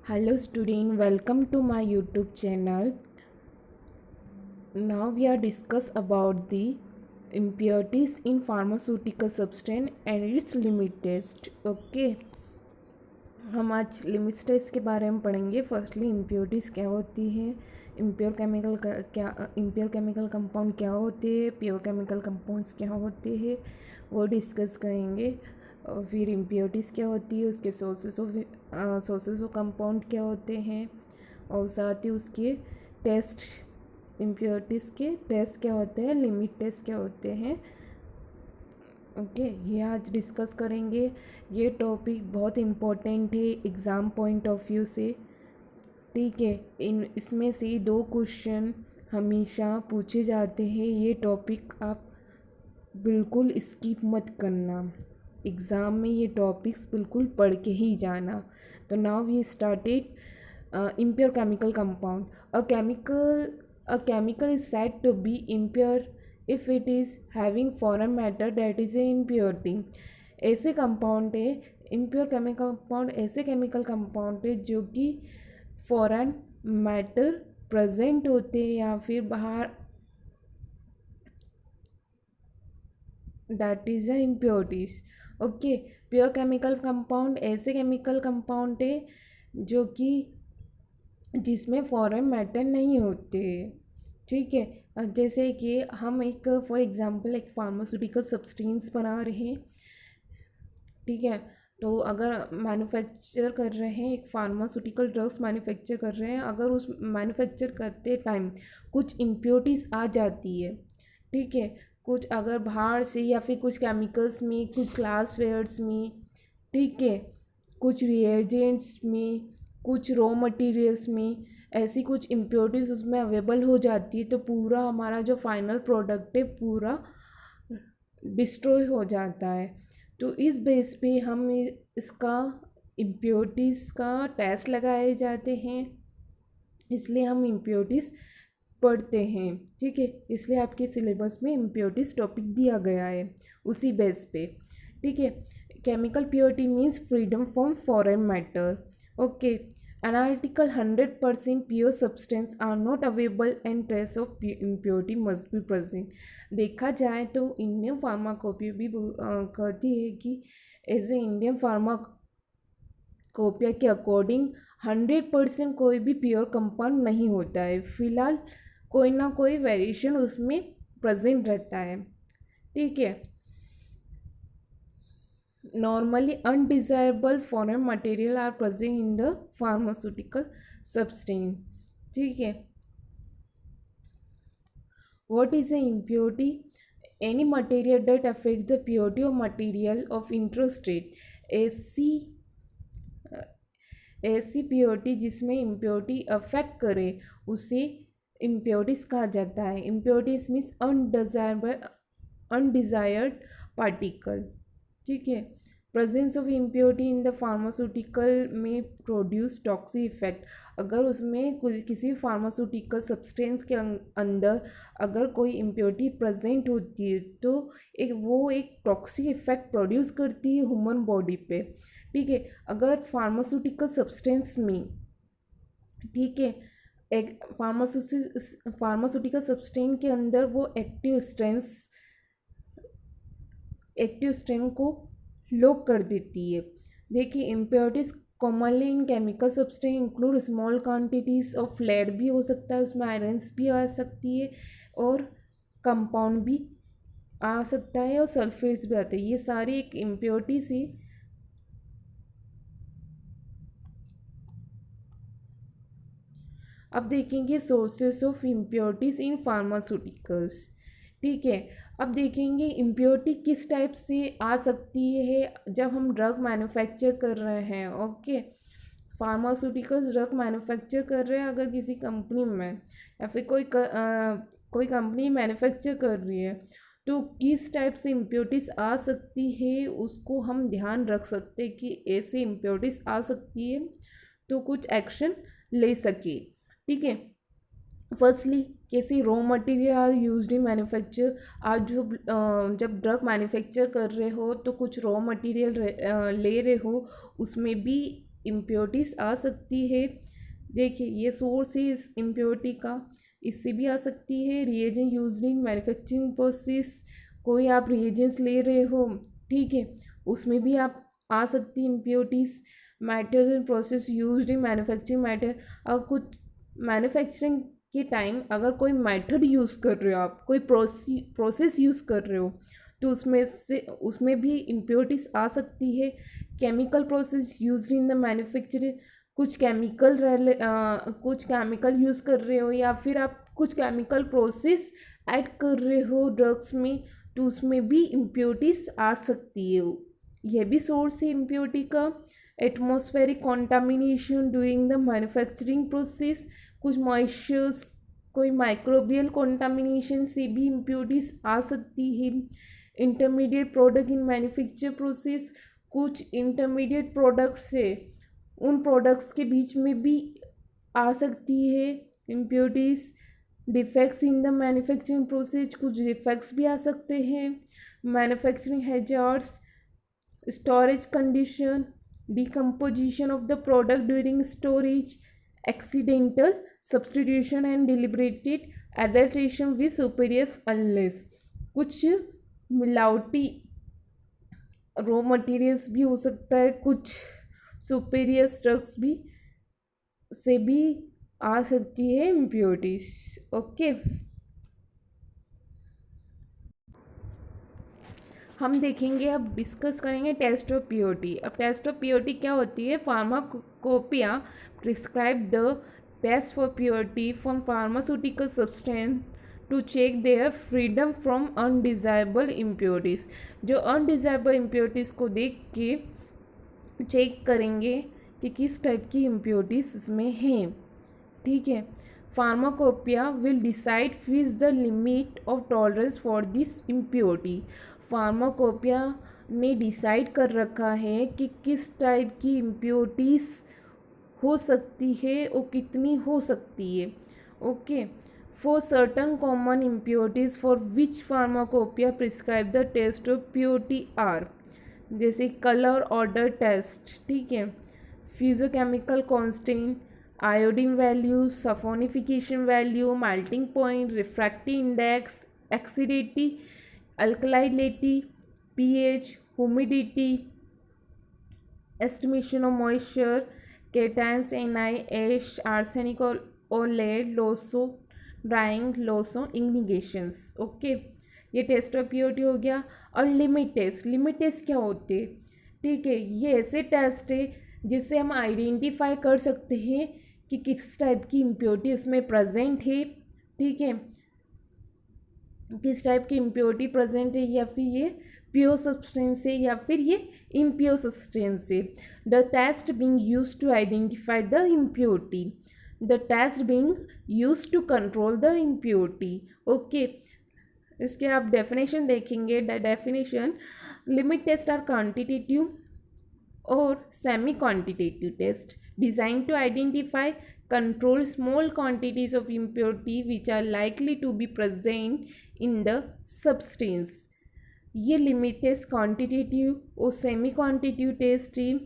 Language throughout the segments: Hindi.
Hello student, welcome to my YouTube channel. Now we are discuss about the impurities in pharmaceutical substance and its limit test. Okay, हम आज लिमिट टेस्ट के बारे में पढ़ेंगे. फर्स्टली इम्प्योरिटीज़ क्या होती है, इम्प्योर केमिकल कंपाउंड क्या होते हैं, प्योर केमिकल कंपाउंड्स क्या होते हैं, वो डिस्कस करेंगे. और फिर इम्प्योरिटीज़ क्या होती है, उसके सोर्सेस ऑफ कंपाउंड क्या होते हैं, और साथ ही उसके टेस्ट, इम्प्योरिटीज़ के टेस्ट क्या होते हैं, लिमिट टेस्ट क्या होते हैं. ओके, ये आज डिस्कस करेंगे. ये टॉपिक बहुत इम्पोर्टेंट है एग्ज़ाम पॉइंट ऑफ व्यू से. ठीक है, इसमें से 2 क्वेश्चन हमेशा पूछे जाते हैं. ये टॉपिक आप बिल्कुल स्किप मत करना. एग्ज़ाम में ये टॉपिक्स बिल्कुल पढ़ के ही जाना. तो now we started. impure chemical compound. A chemical is said to be impure if it is having foreign matter that is a impurity. ऐसे कंपाउंड है, impure chemical compound ऐसे केमिकल कंपाउंड है जो कि फॉरेन मैटर प्रेजेंट होते हैं या फिर बाहर, that is a impurities. Okay, pure chemical compound ऐसे केमिकल कंपाउंड है जो कि जिसमें फॉरेन मैटर नहीं होते. ठीक है, जैसे कि हम एक फॉर एग्जांपल एक फार्मास्यूटिकल सब्सटेंस बना रहे हैं. ठीक है, तो अगर मैन्युफैक्चर कर रहे हैं, एक फार्मास्यूटिकल ड्रग्स मैन्युफैक्चर कर रहे हैं, अगर उस मैन्युफैक्चर करते टाइम कुछ इम्प्योरिटीज़ आ जाती है. ठीक है, कुछ अगर बाहर से या फिर कुछ केमिकल्स में, कुछ ग्लासवेयर्स में, ठीक है, कुछ रिएजेंट्स में, कुछ रॉ मटेरियल्स में ऐसी कुछ इम्प्योरिटीज़ उसमें अवेलेबल हो जाती है, तो पूरा हमारा जो फाइनल प्रोडक्ट है पूरा डिस्ट्रॉय हो जाता है. तो इस बेस पे हम इसका इम्प्योरिटीज़ का टेस्ट लगाए जाते हैं, इसलिए हम इम्प्योरिटीज़ पढ़ते हैं. ठीक है, इसलिए आपके सिलेबस में इम्प्योरिटीज़ टॉपिक दिया गया है उसी बेस पे. ठीक है, chemical purity means freedom from foreign matter. Okay, analytical 100% pure substance are not available and trace of impurity must be present. देखा जाए तो इंडियन फार्माकोपिया भी कहती है कि एज ए इंडियन फार्माकोपिया के अकॉर्डिंग 100% कोई भी प्योर कंपाउंड नहीं होता है. फिलहाल कोई ना कोई वेरिएशन उसमें प्रेजेंट रहता है. ठीक है, normally undesirable foreign material are present in the pharmaceutical substance. ठीक है, what is an impurity? Any material that affects the purity of material of interest rate. ऐसी प्योरिटी जिसमें इम्प्योरिटी अफेक्ट करे उसे इम्प्योरिटीज कहा जाता है. Impurities means undesired particle. ठीक है, presence of impurity in the pharmaceutical में प्रोड्यूस टॉक्सिक इफेक्ट. अगर उसमें किसी फार्मास्यूटिकल सब्सटेंस के अंदर अगर कोई इम्प्योरिटी प्रेजेंट होती है तो वो एक टॉक्सिक इफेक्ट प्रोड्यूस करती है ह्यूमन बॉडी पे. ठीक है, अगर फार्मास्यूटिकल सब्सटेंस में, ठीक है, एक फार्मास्यूटिकल सब्सटेंस के अंदर वो एक्टिव स्ट्रेंथ को लॉक कर देती है. देखिए, impurities commonly in chemical substance include small quantities of lead भी हो सकता है, उसमें आयरन्स भी आ सकती है, और कंपाउंड भी आ सकता है, और सल्फेट्स भी आते हैं. ये सारी एक इम्प्योरिटीज ही. अब देखेंगे sources of impurities in pharmaceuticals. ठीक है, अब देखेंगे इम्प्योरिटी किस टाइप से आ सकती है जब हम ड्रग मैन्युफैक्चर कर रहे हैं. ओके, फार्मास्यूटिकल्स ड्रग मैन्युफैक्चर कर रहे हैं अगर किसी कंपनी में, या फिर कोई कंपनी मैन्युफैक्चर कर रही है, तो किस टाइप से इम्प्योरिटीज़ आ सकती है उसको हम ध्यान रख सकते हैं कि ऐसे इम्प्योरिटीज़ आ सकती है तो कुछ एक्शन ले सके. ठीक है, फर्स्टली कैसे raw material are used in manufacture. आज जब ड्रग मैन्युफैक्चर कर रहे हो तो कुछ रॉ मटेरियल ले रहे हो, उसमें भी इम्प्योरिटीज़ आ सकती है। देखिए ये सोर्स है इस इम्प्योरिटी का, इससे भी आ सकती है। Reagent used in manufacturing process, कोई आप रिएजेंट्स ले रहे हो, ठीक है, उसमें भी आप आ सकती impurities. Matters and process used in manufacturing matter, अब कुछ मैन्युफैक्चरिंग के टाइम अगर कोई मेथड यूज़ कर रहे हो आप, कोई प्रोसेस यूज़ कर रहे हो, तो उसमें भी इम्प्योरिटीज़ आ सकती है। Chemical process used in the manufacturing, कुछ केमिकल यूज़ कर रहे हो या फिर आप कुछ केमिकल प्रोसेस ऐड कर रहे हो ड्रग्स में, तो उसमें भी इम्प्योरिटीज़ आ सकती है। यह भी सोर्स है इम्प्योरिटी का। Atmospheric contamination during the manufacturing process, कुछ मॉइस्चर्स, कोई माइक्रोबियल कॉन्टामिनेशन से भी इम्प्योरिटीज़ आ सकती है। Intermediate product in manufacture process, कुछ इंटरमीडिएट प्रोडक्ट्स से उन प्रोडक्ट्स के बीच में भी आ सकती है impurities. Defects in the manufacturing process, कुछ डिफेक्ट्स भी आ सकते हैं। Manufacturing hazards, storage condition, decomposition of the product during storage, accidental substitution and deliberated adulteration with superiors unless, कुछ मिलावटी रॉ मटेरियल्स भी हो सकता है, कुछ सुपेरियस ड्रग्स भी से भी आ सकती है इम्प्योरिटीज। ओके, हम देखेंगे, अब डिस्कस करेंगे टेस्ट ऑफ प्योरिटी। अब टेस्ट ऑफ प्योरिटी क्या होती है? Pharmacopoeia prescribe the test for purity from pharmaceutical substance to check their freedom from undesirable impurities. जो अनडिजायरेबल इम्प्योरिटीज़ को देख के चेक करेंगे कि किस टाइप की इम्प्योरिटीज़ इसमें हैं, ठीक है। Pharmacopoeia will decide which the limit of tolerance for this impurity. Pharmacopoeia ने डिसाइड कर रखा है कि किस टाइप की इम्प्योरिटीज़ हो सकती है और कितनी हो सकती है। Okay, for certain common impurities for which pharmacopoeia prescribe the test of purity are, जैसे कलर ऑर्डर टेस्ट, ठीक है, physicochemical constant, iodine value, saponification value, melting point, refractive index, acidity, alkalinity, pH, humidity, estimation of moisture, cations, NiH, arsenic और lead, loss on drying, loss on ignitions. Okay, ये टेस्ट ऑफ प्योरिटी हो गया। और लिमिट टेस्ट, लिमिट टेस्ट क्या होते हैं? ठीक है, ये ऐसे टेस्ट है जिससे हम आइडेंटिफाई कर सकते हैं कि किस टाइप की इम्प्योरिटी इसमें प्रेजेंट है, ठीक है, किस टाइप की इम्प्योरिटी प्रेजेंट है, या फिर ये प्योर सब्सटेंस है या फिर ये इम्प्योर सब्सटेंस है। The test being used to identify the impurity, the test being used to control the impurity. Okay, इसके आप डेफिनेशन देखेंगे। The definition, limit test are quantitative और semi quantitative test designed to identify, control small quantities of impurity which are likely to be present in the substance। ये लिमिट टेस्ट क्वांटिटेटिव और सेमी क्वांटिटेटिव टेस्ट है,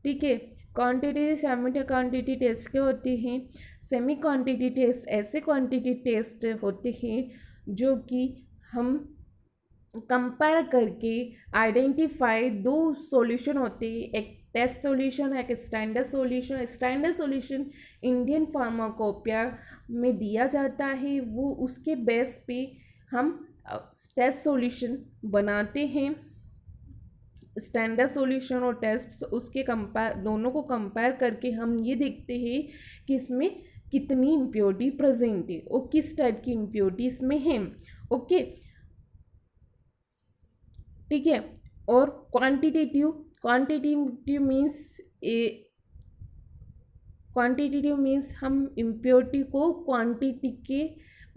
ठीक है। क्वांटिटेटिव सेमी क्वांटिटेटिव टेस्ट क्या होते हैं? सेमी क्वांटिटेटिव टेस्ट ऐसे क्वांटिटेटिव टेस्ट होते हैं जो कि हम कंपेयर करके आइडेंटिफाई, दो सॉल्यूशन होते हैं, एक टेस्ट सॉल्यूशन है, एक standard solution. Standard solution Indian pharmacopoeia में दिया जाता है, वो उसके बेस पे हम टेस्ट सॉल्यूशन बनाते हैं। स्टैंडर्ड सॉल्यूशन और टेस्ट, उसके दोनों को कंपेयर करके हम ये देखते हैं कि इसमें कितनी इम्प्योरिटी प्रेजेंट है और किस टाइप की इम्प्योरिटी इसमें है। ओके, ठीक है। और क्वांटिटेटिव मीन्स हम इम्प्योरिटी को क्वांटिटी के,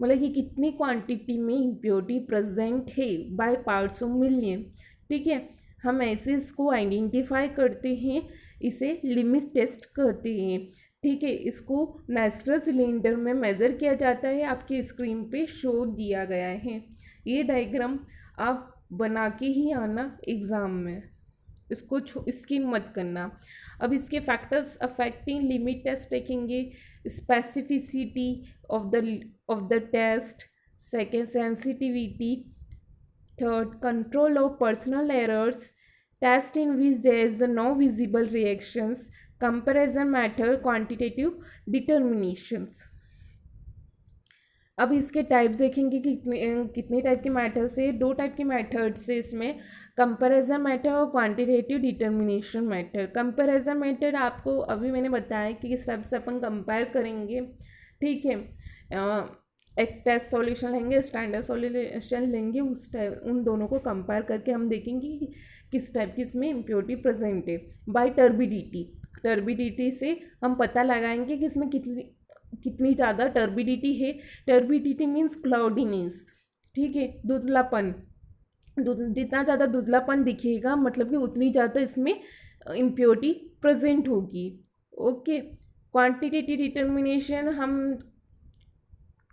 मतलब कि कितनी क्वांटिटी में इम्प्योरिटी प्रेजेंट है बाय पार्ट्स ऑफ मिलियन, ठीक है, हम ऐसे इसको आइडेंटिफाई करते हैं, इसे लिमिट टेस्ट करते हैं, ठीक है। इसको नेस्टर सिलेंडर में मेज़र किया जाता है, आपकी स्क्रीन पे शो दिया गया है। ये डायग्राम आप बना के ही आना एग्ज़ाम में। इसको स्किन मत करना। अब इसके फैक्टर्स अफेक्टिंग लिमिट टेस्ट देखेंगे, specificity of the test, second sensitivity, third control of personal errors, test in which there is no visible reactions, comparison method, quantitative determinations। अब इसके टाइप्स देखेंगे कि कितने टाइप के मेथड से, दो टाइप के मेथड से इसमें, कंपैरिजन मेथड और quantitative determination method. Comparison method आपको अभी मैंने बताया कि किस टाइप से अपन कंपेयर करेंगे, ठीक है। एक टेस्ट सॉल्यूशन लेंगे, स्टैंडर्ड सॉल्यूशन लेंगे, उस टाइप उन दोनों को कंपेयर करके हम देखेंगे कि किस टाइप की इसमें इम्प्योरिटी प्रेजेंट है। बाय टर्बिडिटी से हम पता लगाएंगे कि इसमें कितनी ज़्यादा टर्बिडिटी है। टर्बिडिटी मीन्स क्लाउडीनेस, ठीक है, धुंधलापन। जितना ज़्यादा धुंधलापन दिखेगा मतलब कि उतनी ज़्यादा इसमें इम्प्योरिटी प्रेजेंट होगी। ओके, क्वांटिटेटिव डिटर्मिनेशन, हम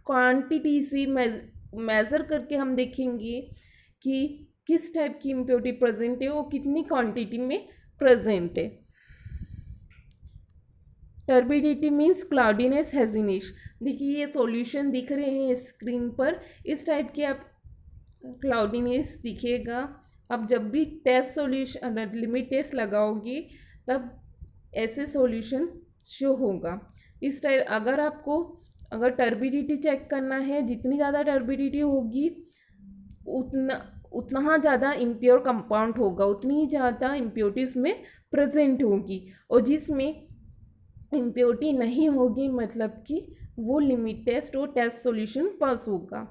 क्वांटिटी से मेज़र करके हम देखेंगे कि किस टाइप की इम्प्योरिटी प्रेजेंट है और कितनी क्वांटिटी में प्रेजेंट है। Turbidity means cloudiness, haziness. देखिए ये सॉल्यूशन दिख रहे हैं स्क्रीन पर, इस टाइप के आप क्लाउडीनेस दिखेगा। अब जब भी टेस्ट सॉल्यूशन लिमिट टेस्ट लगाओगे तब ऐसे सॉल्यूशन शो होगा। इस टाइप अगर टर्बिडिटी चेक करना है, जितनी ज़्यादा टर्बिडिटी होगी उतना ज़्यादा इम्प्योर कंपाउंड होगा, उतनी ज़्यादा इम्प्योरिटीज में प्रेजेंट होगी। और जिसमें इम्प्योरिटी नहीं होगी मतलब कि वो लिमिट टेस्ट और टेस्ट सॉल्यूशन पास होगा,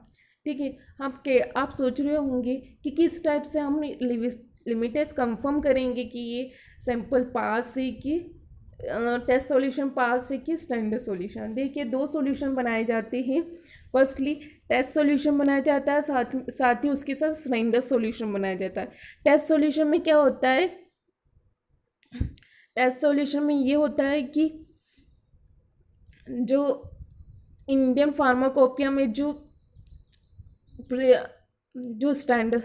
ठीक है। आप सोच रहे होंगे कि किस टाइप से हम लिमिट टेस्ट कंफर्म करेंगे कि ये सैंपल पास है कि टेस्ट सॉल्यूशन पास है कि स्टैंडर्ड सॉल्यूशन। देखिए दो सॉल्यूशन बनाए जाते हैं। फर्स्टली टेस्ट सॉल्यूशन बनाया जाता है, साथ ही उसके साथ स्टैंडर्ड सॉल्यूशन बनाया जाता है। टेस्ट सॉल्यूशन में क्या होता है, टेस्ट सॉल्यूशन में ये होता है कि जो इंडियन फार्माकोपिया में जो स्टैंडर्ड,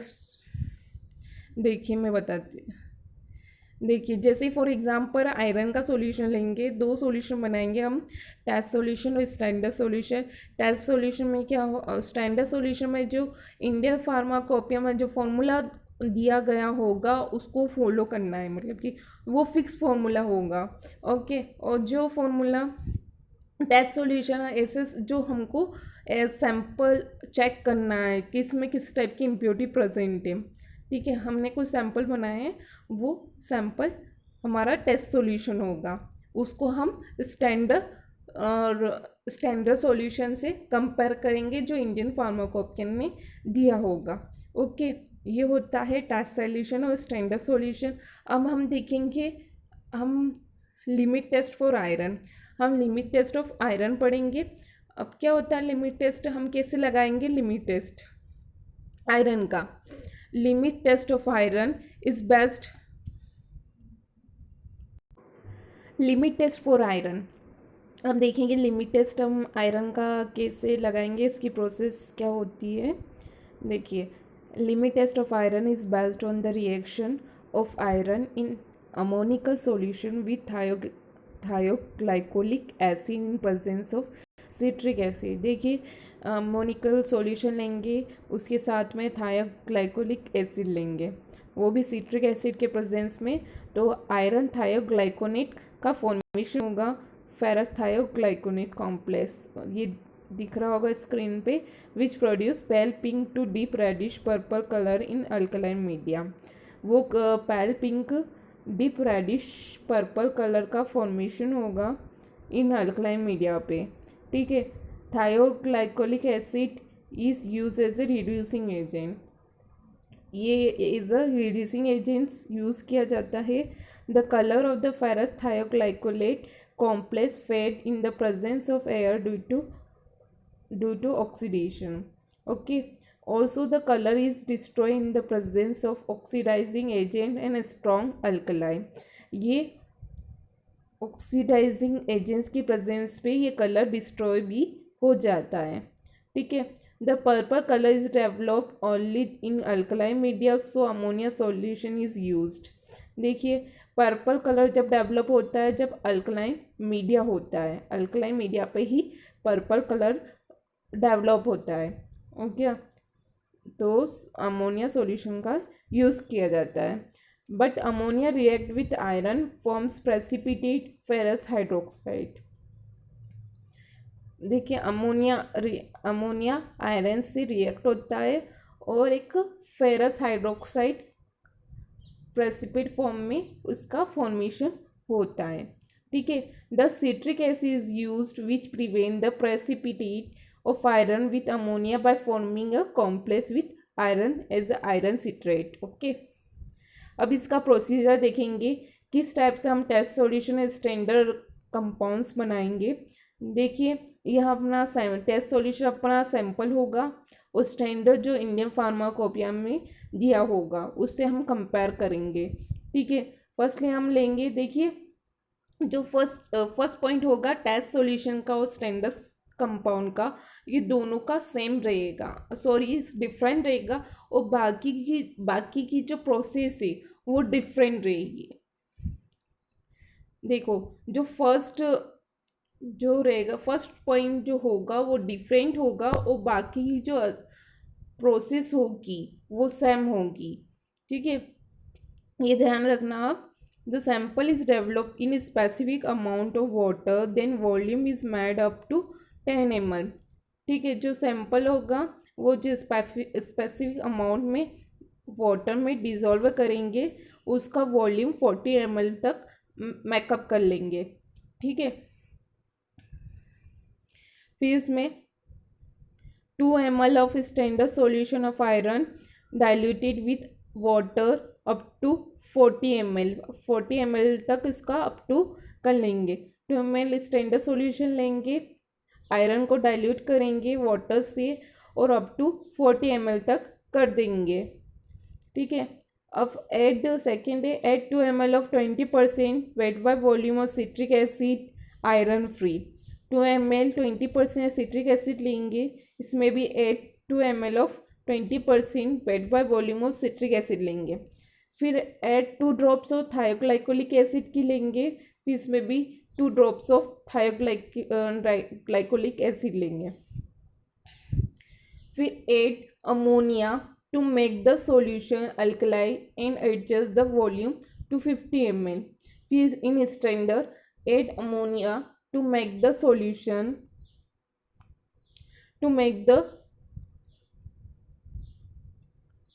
देखिए मैं बताती, देखिए जैसे फॉर एग्जांपल आयरन का सॉल्यूशन लेंगे, दो सॉल्यूशन बनाएंगे हम, टेस्ट सॉल्यूशन और स्टैंडर्ड सॉल्यूशन। टेस्ट सॉल्यूशन में क्या हो, स्टैंडर्ड सॉल्यूशन में जो इंडियन फार्माकोपिया में जो फॉर्मूला दिया गया होगा उसको फॉलो करना है, मतलब कि वो फिक्स फॉर्मूला होगा। ओके, और जो फॉर्मूला टेस्ट सॉल्यूशन है ऐसे जो हमको सैंपल चेक करना है कि इसमें किस टाइप की इम्प्योरिटी प्रेजेंट है, ठीक है। हमने कुछ सैंपल बनाए हैं, वो सैंपल हमारा टेस्ट सॉल्यूशन होगा, उसको हम स्टैंडर्ड सॉल्यूशन से कंपेयर करेंगे जो इंडियन फार्माकोपियन ने दिया होगा। ओके, ये होता है टेस्ट सॉल्यूशन और स्टैंडर्ड सॉल्यूशन। अब हम देखेंगे हम लिमिट टेस्ट फॉर आयरन, हम लिमिट टेस्ट ऑफ आयरन पढ़ेंगे। अब क्या होता है लिमिट टेस्ट, हम कैसे लगाएंगे लिमिट टेस्ट आयरन का। Limit test of iron is best, limit test for iron. अब देखेंगे लिमिट टेस्ट हम आयरन का कैसे लगाएंगे, इसकी प्रोसेस क्या होती है। देखिए limit test of iron is based on the reaction of iron in ammoniacal solution with thioglycolic acid in presence of citric acid. देखिए अमोनिकल सॉल्यूशन लेंगे, उसके साथ में थायोग्लाइकोलिक एसिड लेंगे, वो भी सिट्रिक एसिड के प्रेजेंस में, तो आयरन थायोग्लाइकोनेट का फॉर्मेशन होगा, फेरस थायोग्लाइकोनेट कॉम्प्लेक्स, ये दिख रहा होगा स्क्रीन पे, which produce pale pink to deep reddish purple colour in alkaline media. वो pale pink deep reddish purple colour का फॉर्मेशन होगा इन अल्कलाइन मीडिया पे, ठीक है। Thioglycolic acid is use as a reducing agent, ये as a reducing agents use किया जाता है। The colour of the ferrous thioglycolate complex fade in the presence of air due to oxidation. Okay, also the color is destroyed in the presence of oxidizing agent and a strong alkali। ये ऑक्सीडाइजिंग एजेंट्स की प्रेजेंस पे ये कलर डिस्ट्रॉय भी हो जाता है, ठीक है। The purple colour is developed only in alkaline media, so ammonia solution is used. देखिए पर्पल कलर जब डेवलप होता है जब अल्कलाइन मीडिया होता है, अल्कलाइन मीडिया पे ही पर्पल कलर डेवलप होता है। ओके, तो अमोनिया सॉल्यूशन का यूज़ किया जाता है। But ammonia react with iron forms precipitate ferrous hydroxide. देखिए अमोनिया आयरन से रिएक्ट होता है और एक फेरस हाइड्रोक्साइड प्रेसिपिट फॉर्म में उसका फॉर्मेशन होता है। ठीक है, the citric acid is used which prevent the precipitate of iron with ammonia by forming a complex with iron as iron citrate. Okay, अब इसका प्रोसीजर देखेंगे, किस टाइप से हम टेस्ट सॉल्यूशन स्टैंडर्ड कंपाउंड्स बनाएंगे। देखिए यह अपना टेस्ट सॉल्यूशन अपना सैंपल होगा और स्टैंडर्ड जो इंडियन फार्माकोपिया में दिया होगा उससे हम कंपेयर करेंगे। ठीक है, फर्स्टली हम लेंगे, देखिए जो फर्स्ट पॉइंट होगा टेस्ट सॉल्यूशन का और स्टैंडर्ड कंपाउंड का, ये दोनों का सेम रहेगा, सॉरी डिफरेंट रहेगा, और बाकी की जो प्रोसेस है वो डिफरेंट रहेगी। देखो जो जो रहेगा फर्स्ट पॉइंट जो होगा वो डिफरेंट होगा और बाकी की जो प्रोसेस होगी वो सेम होगी। ठीक है, ये ध्यान रखना आप। The sample is develop in specific amount of water then volume is made up to 10 ml। ठीक है, जो सैंपल होगा वो जो स्पेसिफिक अमाउंट में वाटर में डिज़ोल्व करेंगे उसका वॉल्यूम 40 ml तक मेकअप कर लेंगे। ठीक है, फिर इसमें 2 ml of standard solution of iron diluted with water up to 40 ml, 40 ml तक इसका अप टू कर लेंगे। 2 ml स्टैंडर्ड सॉल्यूशन लेंगे, आयरन को डाइल्यूट करेंगे वाटर से और अप टू 40 ml तक कर देंगे। ठीक है, अब सेकेंड है add 2 ml of 20% weight by volume of citric acid iron free. 2 ml 20% citric acid लेंगे, इसमें भी add 2 ml of 20% weight by volume of citric acid लेंगे। फिर add 2 drops of thioglycolic acid की लेंगे, फिर इसमें भी 2 ड्रॉप्स ऑफ थायोग्लाइकोलिक एसिड लेंगे। फिर add ammonia to make the solution alkali and adjust the volume to 50 ml. फिर in standard add ammonia to make the solution